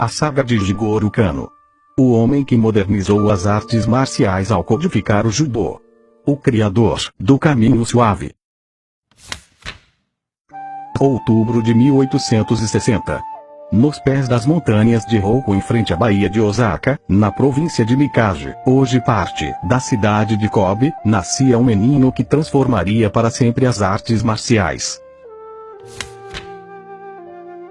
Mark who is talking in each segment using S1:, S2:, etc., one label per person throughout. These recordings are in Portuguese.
S1: A saga de Jigoro Kano. O homem que modernizou as artes marciais ao codificar o judô. O criador do Caminho Suave. Outubro de 1860. Nos pés das montanhas de Hoku em frente à Baía de Osaka, na província de Mikaji, hoje parte da cidade de Kobe, nascia um menino que transformaria para sempre as artes marciais.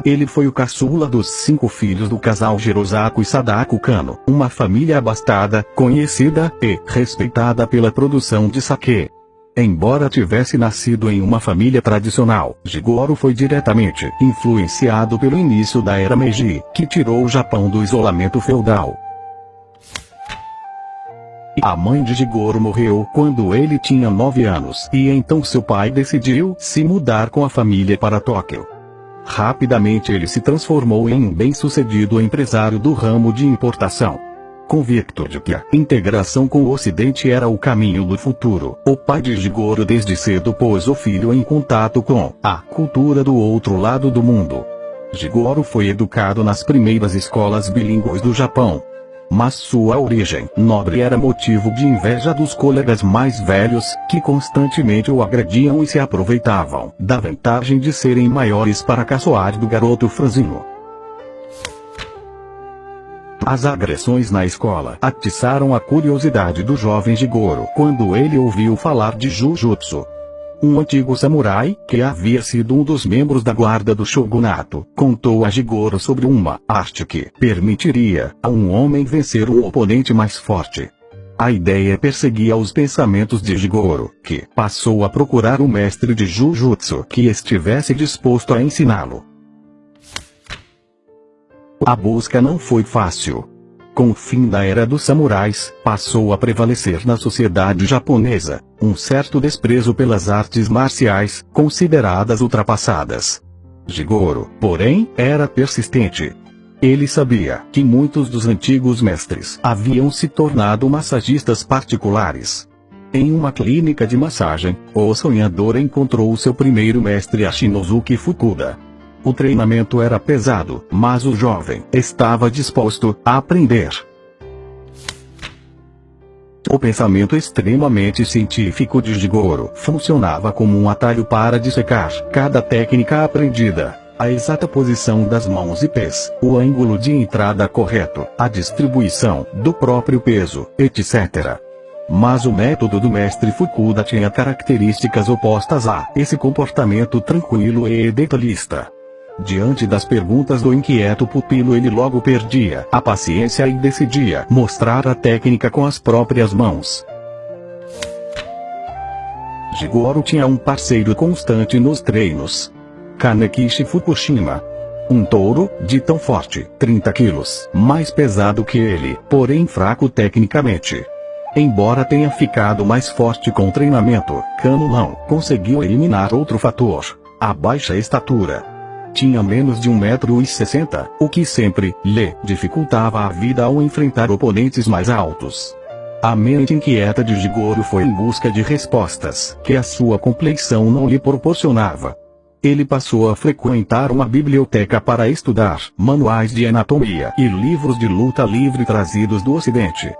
S1: Ele foi o caçula dos 5 filhos do casal Jirosaku e Sadako Kano, uma família abastada, conhecida e respeitada pela produção de sake. Embora tivesse nascido em uma família tradicional, Jigoro foi diretamente influenciado pelo início da era Meiji, que tirou o Japão do isolamento feudal. A mãe de Jigoro morreu quando ele tinha 9 anos, e então seu pai decidiu se mudar com a família para Tóquio. Rapidamente ele se transformou em um bem-sucedido empresário do ramo de importação. Convicto de que a integração com o Ocidente era o caminho do futuro, o pai de Jigoro desde cedo pôs o filho em contato com a cultura do outro lado do mundo. Jigoro foi educado nas primeiras escolas bilíngues do Japão. Mas sua origem nobre era motivo de inveja dos colegas mais velhos, que constantemente o agrediam e se aproveitavam da vantagem de serem maiores para caçoar do garoto franzino. As agressões na escola atiçaram a curiosidade do jovem Jigoro quando ele ouviu falar de Jujutsu. Um antigo samurai, que havia sido um dos membros da guarda do shogunato, contou a Jigoro sobre uma arte que permitiria a um homem vencer um oponente mais forte. A ideia perseguia os pensamentos de Jigoro, que passou a procurar um mestre de Jujutsu que estivesse disposto a ensiná-lo. A busca não foi fácil. Com o fim da era dos samurais, passou a prevalecer na sociedade japonesa um certo desprezo pelas artes marciais, consideradas ultrapassadas. Jigoro, porém, era persistente. Ele sabia que muitos dos antigos mestres haviam se tornado massagistas particulares. Em uma clínica de massagem, o sonhador encontrou seu primeiro mestre Ashinosuke Fukuda. O treinamento era pesado, mas o jovem estava disposto a aprender. O pensamento extremamente científico de Jigoro funcionava como um atalho para dissecar cada técnica aprendida. A exata posição das mãos e pés, o ângulo de entrada correto, a distribuição do próprio peso, etc. Mas o método do mestre Fukuda tinha características opostas a esse comportamento tranquilo e detalhista. Diante das perguntas do inquieto pupilo, ele logo perdia a paciência e decidia mostrar a técnica com as próprias mãos. Jigoro tinha um parceiro constante nos treinos. Kanekishi Fukushima. Um touro, de tão forte, 30 quilos, mais pesado que ele, porém fraco tecnicamente. Embora tenha ficado mais forte com o treinamento, Kano não conseguiu eliminar outro fator: a baixa estatura. Tinha menos de 1,60 m, o que sempre lhe dificultava a vida ao enfrentar oponentes mais altos. A mente inquieta de Jigoro foi em busca de respostas que a sua complexão não lhe proporcionava. Ele passou a frequentar uma biblioteca para estudar manuais de anatomia e livros de luta livre trazidos do Ocidente.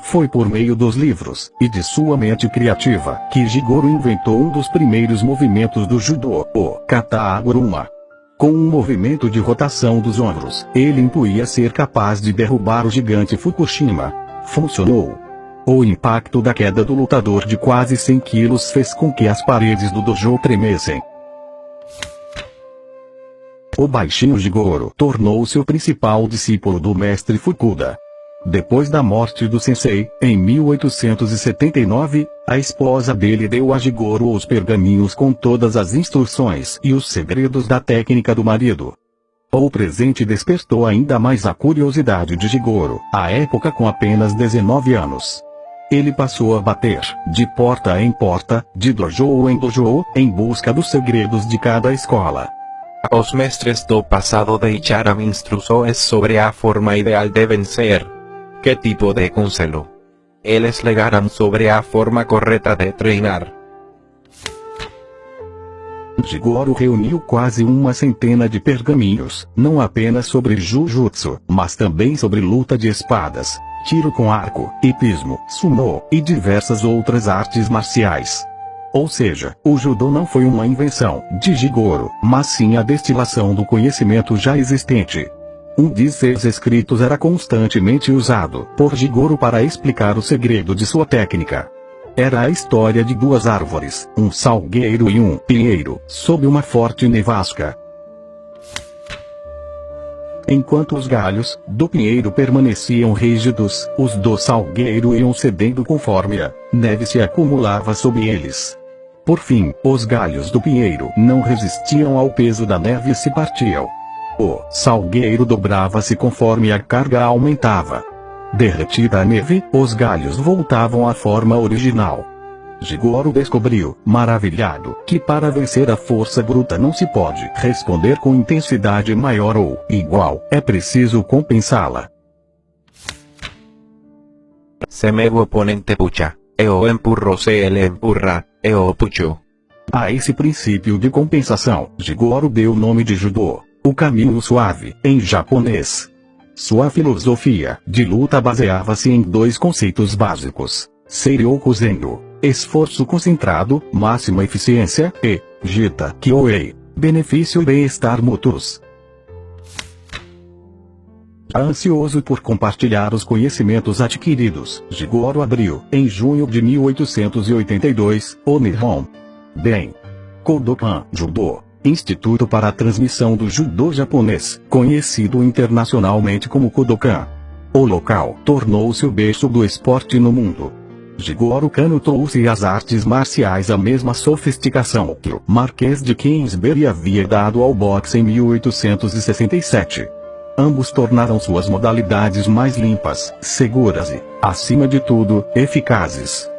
S1: Foi por meio dos livros e de sua mente criativa que Jigoro inventou um dos primeiros movimentos do judô, o kata aguruma. Com um movimento de rotação dos ombros, ele intuía ser capaz de derrubar o gigante Fukushima. Funcionou. O impacto da queda do lutador de quase 100 quilos fez com que as paredes do dojo tremessem. O baixinho Jigoro tornou-se o principal discípulo do mestre Fukuda. Depois da morte do sensei, em 1879, a esposa dele deu a Jigoro os pergaminhos com todas as instruções e os segredos da técnica do marido. O presente despertou ainda mais a curiosidade de Jigoro, à época com apenas 19 anos. Ele passou a bater, de porta em porta, de dojo em dojo, em busca dos segredos de cada escola.
S2: Os mestres do passado deixaram instruções sobre a forma ideal de vencer. ¿Qué tipo de conselho? Eles legaram sobre a forma correta de treinar.
S1: Jigoro reuniu quase uma centena de pergaminhos, não apenas sobre Jujutsu, mas também sobre luta de espadas, tiro com arco, hipismo, sumo, e diversas outras artes marciais. Ou seja, o judô não foi uma invenção de Jigoro, mas sim a destilação do conhecimento já existente. Um de seus escritos era constantemente usado por Jigoro para explicar o segredo de sua técnica. Era a história de duas árvores, um salgueiro e um pinheiro, sob uma forte nevasca. Enquanto os galhos do pinheiro permaneciam rígidos, os do salgueiro iam cedendo conforme a neve se acumulava sob eles. Por fim, os galhos do pinheiro não resistiam ao peso da neve e se partiam. O salgueiro dobrava-se conforme a carga aumentava. Derretida a neve, os galhos voltavam à forma original. Jigoro descobriu, maravilhado, que para vencer a força bruta não se pode responder com intensidade maior ou igual, é preciso compensá-la.
S2: Se meu oponente puxa, eu empurro, se ele empurra, eu puxo.
S1: A esse princípio de compensação, Jigoro deu o nome de Judô, o caminho suave, em japonês. Sua filosofia de luta baseava-se em dois conceitos básicos: Seiryoku Zendo, esforço concentrado, máxima eficiência, e Jita Kyoei, benefício e bem-estar mútuos. Ansioso por compartilhar os conhecimentos adquiridos, Jigoro abriu, em junho de 1882, o Nihon Ben Kodokan Judô, Instituto para a Transmissão do Judô Japonês, conhecido internacionalmente como Kodokan. O local tornou-se o berço do esporte no mundo. Jigoro Kano trouxe às artes marciais a mesma sofisticação que o Marquês de Queensberry havia dado ao boxe em 1867. Ambos tornaram suas modalidades mais limpas, seguras e, acima de tudo, eficazes.